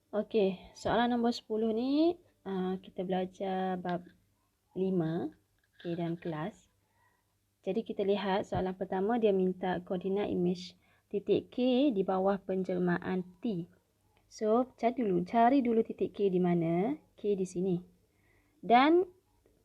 Okey, soalan nombor 10 ni kita belajar bab 5 dalam kelas. Jadi kita lihat soalan pertama dia minta koordinat imej titik K di bawah penjelmaan T. So, cari dulu titik K di mana? K di sini. Dan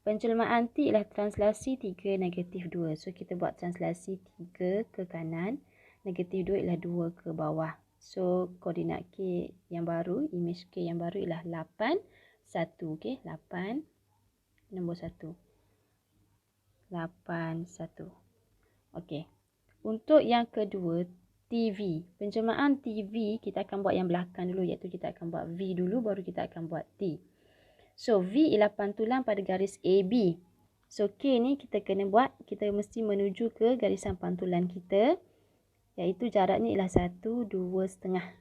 penjelmaan T ialah translasi 3 negatif 2. So, kita buat translasi 3 ke kanan, negatif 2 ialah 2 ke bawah. So, koordinat K yang baru, imej K yang baru ialah 8, 1. Okay, 8, nombor 1. 8, 1. Okey. Untuk yang kedua, TV. Penjelmaan TV kita akan buat yang belakang dulu, iaitu kita akan buat V dulu, baru kita akan buat T. So, V ialah pantulan pada garis AB. So, K ni kita kena buat, kita mesti menuju ke garisan pantulan kita, iaitu jaraknya ialah 1, 2, setengah.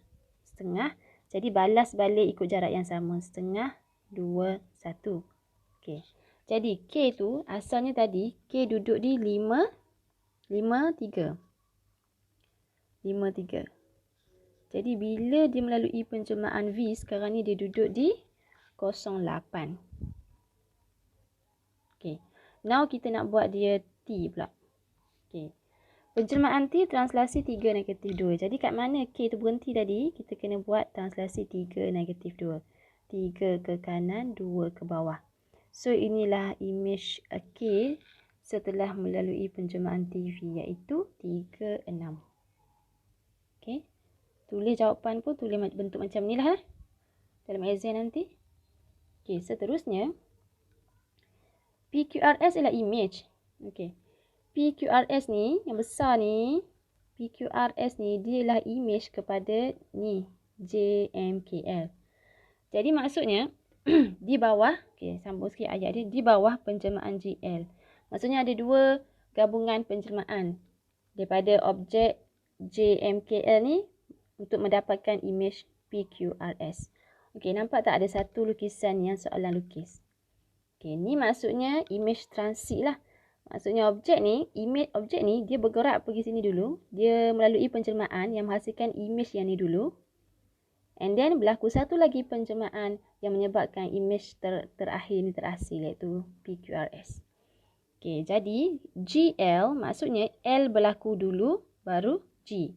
Setengah. Jadi, balas balik ikut jarak yang sama. Setengah, 2, 1. Okey. Jadi, K tu asalnya tadi, K duduk di 5, 5, 3. 5, 3. Jadi, bila dia melalui penjelmaan V, sekarang ni dia duduk di 0,8. Okay. Now, kita nak buat dia T pula. Okay. Penjelmaan T, translasi 3 negatif 2. Jadi, kat mana K tu berhenti tadi, kita kena buat translasi 3 negatif 2. 3 ke kanan, 2 ke bawah. So, inilah imej K setelah melalui penjelmaan TV, iaitu 3, 6. Okay. Tulis jawapan pun tulis bentuk macam ni lah dalam exam nanti. Okay, seterusnya PQRS ialah image. Okay. PQRS ni yang besar ni, PQRS ni dia ialah image kepada ni JMKL. Jadi maksudnya di bawah, okay, sambung sikit ayat dia, di bawah penjelmaan GL. Maksudnya ada dua gabungan penjelmaan daripada objek JMKL ni untuk mendapatkan imej PQRS. Okey, nampak tak ada satu lukisan yang soalan lukis? Okey, ni maksudnya imej transit lah. Maksudnya objek ni, imej objek ni dia bergerak pergi sini dulu. Dia melalui penjelmaan yang menghasilkan imej yang ni dulu. And then berlaku satu lagi penjelmaan yang menyebabkan imej terakhir ni terhasil, iaitu PQRS. Okey, jadi GL maksudnya L berlaku dulu baru G.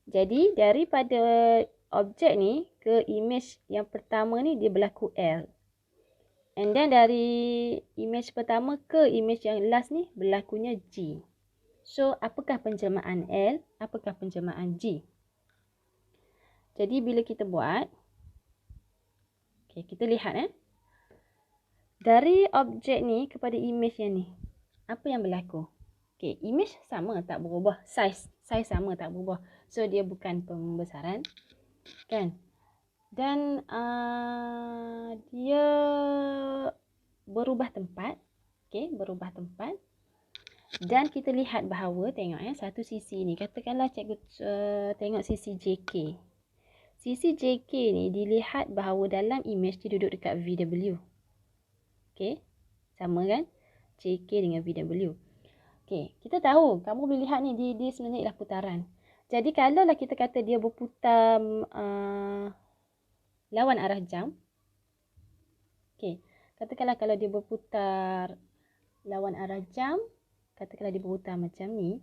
Jadi, daripada objek ni ke imej yang pertama ni dia berlaku L. And then dari imej pertama ke imej yang last ni berlakunya G. So, apakah penjelmaan L? Apakah penjelmaan G? Jadi, bila kita buat, okay, kita lihat dari objek ni kepada imej yang ni, apa yang berlaku? Okay, imej sama tak berubah. Size sama tak berubah. So, dia bukan pembesaran. Kan? Dan dia berubah tempat. Okay, berubah tempat. Dan kita lihat bahawa, tengok satu sisi ni. Katakanlah cikgu tengok sisi JK. Sisi JK ni dilihat bahawa dalam imej dia duduk dekat VW. Okay, sama kan? JK dengan VW. Okay, kita tahu, kamu boleh lihat ni, dia sebenarnya ialah putaran. Jadi, kalaulah kita kata dia berputar lawan arah jam. Okay, katakanlah kalau dia berputar lawan arah jam, katakanlah dia berputar macam ni.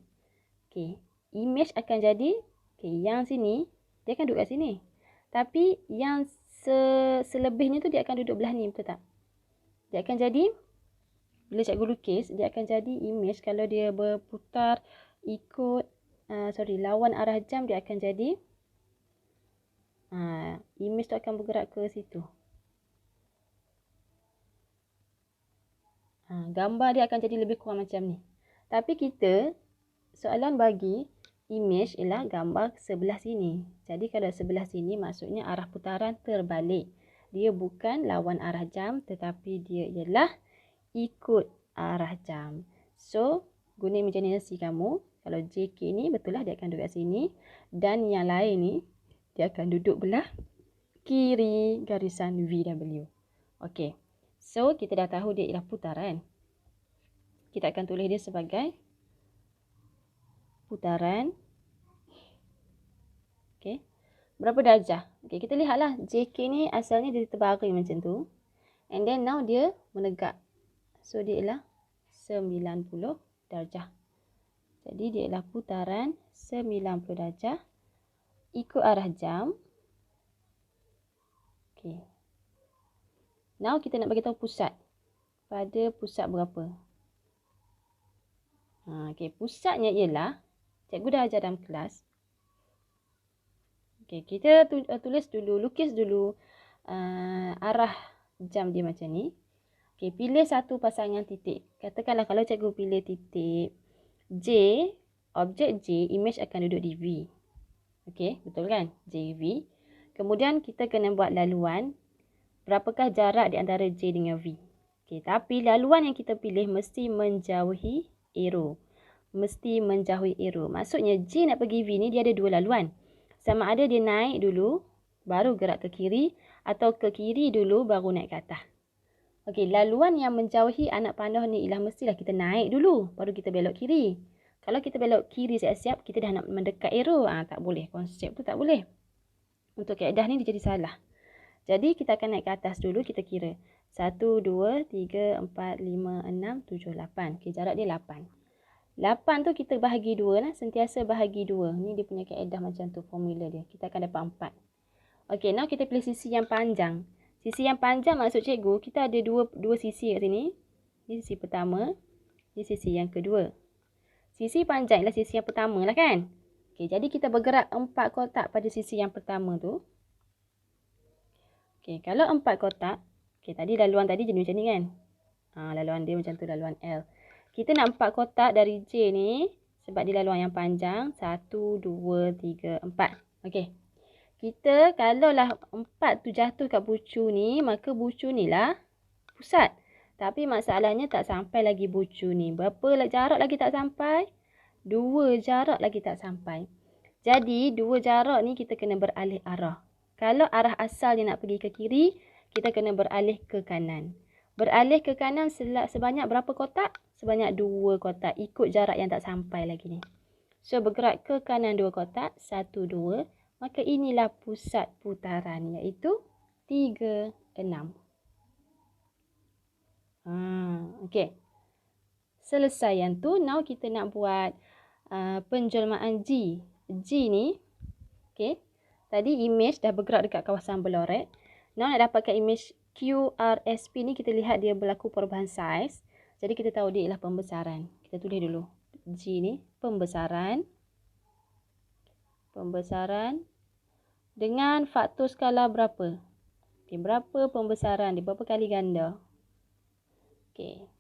Okay, imej akan jadi, okay, yang sini, dia akan duduk kat sini. Tapi, yang selebihnya tu dia akan duduk belah ni, betul tak? Dia akan jadi, bila cikgu lukis, dia akan jadi imej kalau dia berputar ikut, lawan arah jam, dia akan jadi, imej tu akan bergerak ke situ. Gambar dia akan jadi lebih kurang macam ni. Tapi kita, soalan bagi imej ialah gambar sebelah sini. Jadi kalau sebelah sini maksudnya arah putaran terbalik. Dia bukan lawan arah jam, tetapi dia ialah ikut arah jam. So, guna imaginasi kamu, kalau JK ni betul lah dia akan duduk kat sini. Dan yang lain ni, dia akan duduk belah kiri garisan VW. Okey. So, kita dah tahu dia ialah putaran. Kita akan tulis dia sebagai putaran. Okey. berapa darjah. Okey, kita lihatlah JK ni asalnya dia terbaring macam tu. And then now dia menegak. So dia ialah 90 darjah. Jadi dia ialah putaran 90 darjah ikut arah jam. Okey. Now kita nak bagi tahu pusat. Pada pusat berapa? Okey, pusatnya ialah cikgu dah ajar dalam kelas. Okey, kita tulis dulu, lukis dulu arah jam dia macam ni. Okey, pilih satu pasangan titik. Katakanlah kalau cikgu pilih titik J, objek J, image akan duduk di V. Okey, betul kan? J, V. Kemudian kita kena buat laluan. Berapakah jarak di antara J dengan V? Okey, tapi laluan yang kita pilih mesti menjauhi arrow. Mesti menjauhi arrow. Maksudnya J nak pergi V ni dia ada dua laluan. Sama ada dia naik dulu, baru gerak ke kiri, atau ke kiri dulu, baru naik ke atas. Okey, laluan yang menjauhi anak panah ni ialah mestilah kita naik dulu, baru kita belok kiri. Kalau kita belok kiri siap-siap, kita dah nak mendekat arrow. Tak boleh. Konsep tu tak boleh. Untuk kaedah ni dia jadi salah. Jadi kita akan naik ke atas dulu, kita kira. 1, 2, 3, 4, 5, 6, 7, 8. Okey, jarak dia 8. 8 tu kita bahagi 2 lah. Sentiasa bahagi 2. Ni dia punya kaedah macam tu, formula dia. Kita akan dapat 4. Okey, now kita pilih sisi yang panjang. Sisi yang panjang maksud cikgu, kita ada dua sisi kat sini. Ini sisi pertama. Ini sisi yang kedua. Sisi panjang ialah sisi yang pertama lah kan. Okey, jadi kita bergerak 4 kotak pada sisi yang pertama tu. Okey, kalau 4 kotak. Okey, tadi laluan tadi jadi macam ni kan. Laluan dia macam tu, laluan L. Kita nak 4 kotak dari J ni. Sebab dia laluan yang panjang. 1, 2, 3, 4. Okey. Kita kalaulah 4 tu jatuh kat bucu ni, maka bucu ni lah pusat. Tapi masalahnya tak sampai lagi bucu ni. Berapa jarak lagi tak sampai? 2 jarak lagi tak sampai. Jadi 2 jarak ni kita kena beralih arah. Kalau arah asal dia nak pergi ke kiri, kita kena beralih ke kanan. Beralih ke kanan sebanyak berapa kotak? Sebanyak 2 kotak. Ikut jarak yang tak sampai lagi ni. So bergerak ke kanan 2 kotak. 1, 2. Maka inilah pusat putaran, iaitu 3, 6. Okey. Selesai yang tu, now kita nak buat penjelmaan G. G ni, okey. Tadi image dah bergerak dekat kawasan beloret. Now nak dapatkan image QRSP ni, kita lihat dia berlaku perubahan saiz. Jadi kita tahu dia ialah pembesaran. Kita tulis dulu. G ni, pembesaran. Pembesaran dengan faktor skala berapa? Okay, berapa pembesaran dia? Berapa kali ganda? Okay.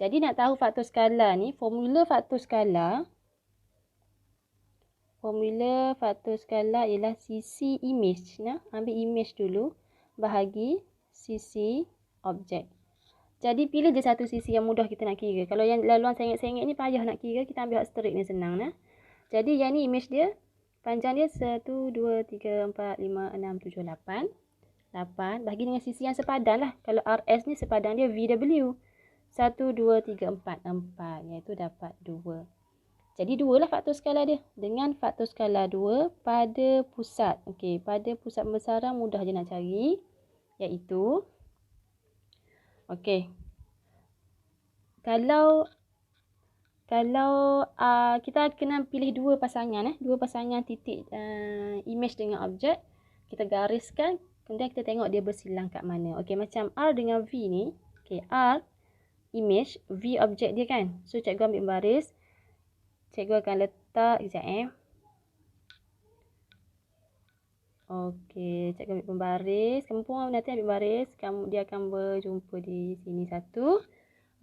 Jadi nak tahu faktor skala ni, formula faktor skala ialah sisi image. Ambil image dulu, bahagi sisi objek. Jadi pilih je satu sisi yang mudah kita nak kira. Kalau yang laluan sengit-sengit ni payah nak kira, kita ambil hak straight ni senang. Jadi yang ni image dia, panjang dia 1, 2, 3, 4, 5, 6, 7, 8. 8. Bahagi dengan sisi yang sepadan lah. Kalau RS ni sepadan dia VW. 1, 2, 3, 4. 4. Iaitu dapat 2. Jadi 2 lah faktor skala dia. Dengan faktor skala 2 pada pusat. Okey, pada pusat pembesaran mudah je nak cari. Iaitu. Okey. Kalau kita kena pilih 2 pasangan. 2 pasangan titik image dengan objek. Kita gariskan. Kemudian kita tengok dia bersilang kat mana. Okey, macam R dengan V ni. Okey, R image, V objek dia kan. So, cikgu ambil baris. Cikgu akan letak, sekejap Okey, cikgu ambil pembaris. Kamu pun nanti ambil baris. Dia akan berjumpa di sini satu.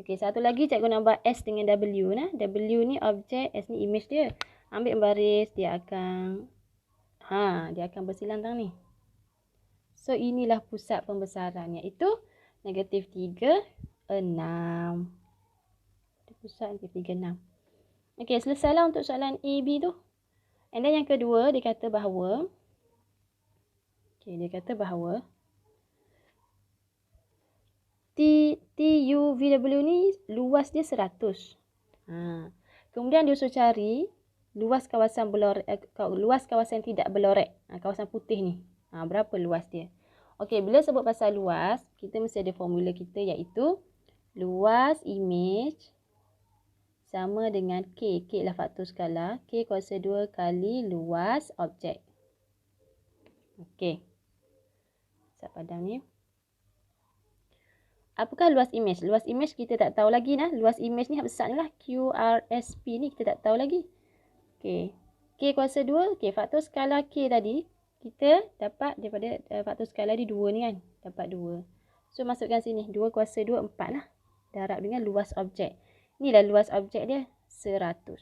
Okey, satu lagi cikgu nak buat S dengan W. W ni objek, S ni image dia. Ambil baris, dia akan bersilang tang ni. So, inilah pusat pembesaran, iaitu negatif 3, 6. Pusat negatif 3, 6. Okey, selesailah untuk soalan A, B tu. And then yang kedua, dia kata bahawa TUVW ni luas dia 100. Kemudian dia suruh cari luas kawasan berlorek, luas kawasan tidak berlorek. Kawasan putih ni. Berapa luas dia? Okey, bila sebut pasal luas, kita mesti ada formula kita iaitu luas image sama dengan K. K ialah faktor skala. K kuasa 2 kali luas objek. Okey. Saya padam ni. Apakah luas image? Luas image kita tak tahu lagi nah. Luas image ni besar ni lah. QRSP ni kita tak tahu lagi. Okey. K kuasa 2. Okey, faktor skala K tadi kita dapat daripada faktor skala di 2 ni kan. Dapat 2. So masukkan sini. 2 kuasa 2 4 lah. Darab dengan luas objek. Inilah luas objek dia 100.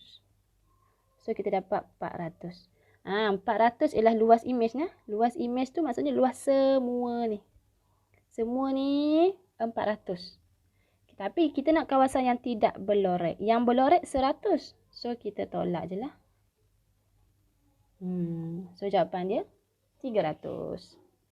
So kita dapat 400. 400 ialah luas image nah. Luas image tu maksudnya luas semua ni. Semua ni 400. Tapi kita nak kawasan yang tidak berlorek. Yang berlorek 100. So kita tolak je lah. So jawapan dia 300.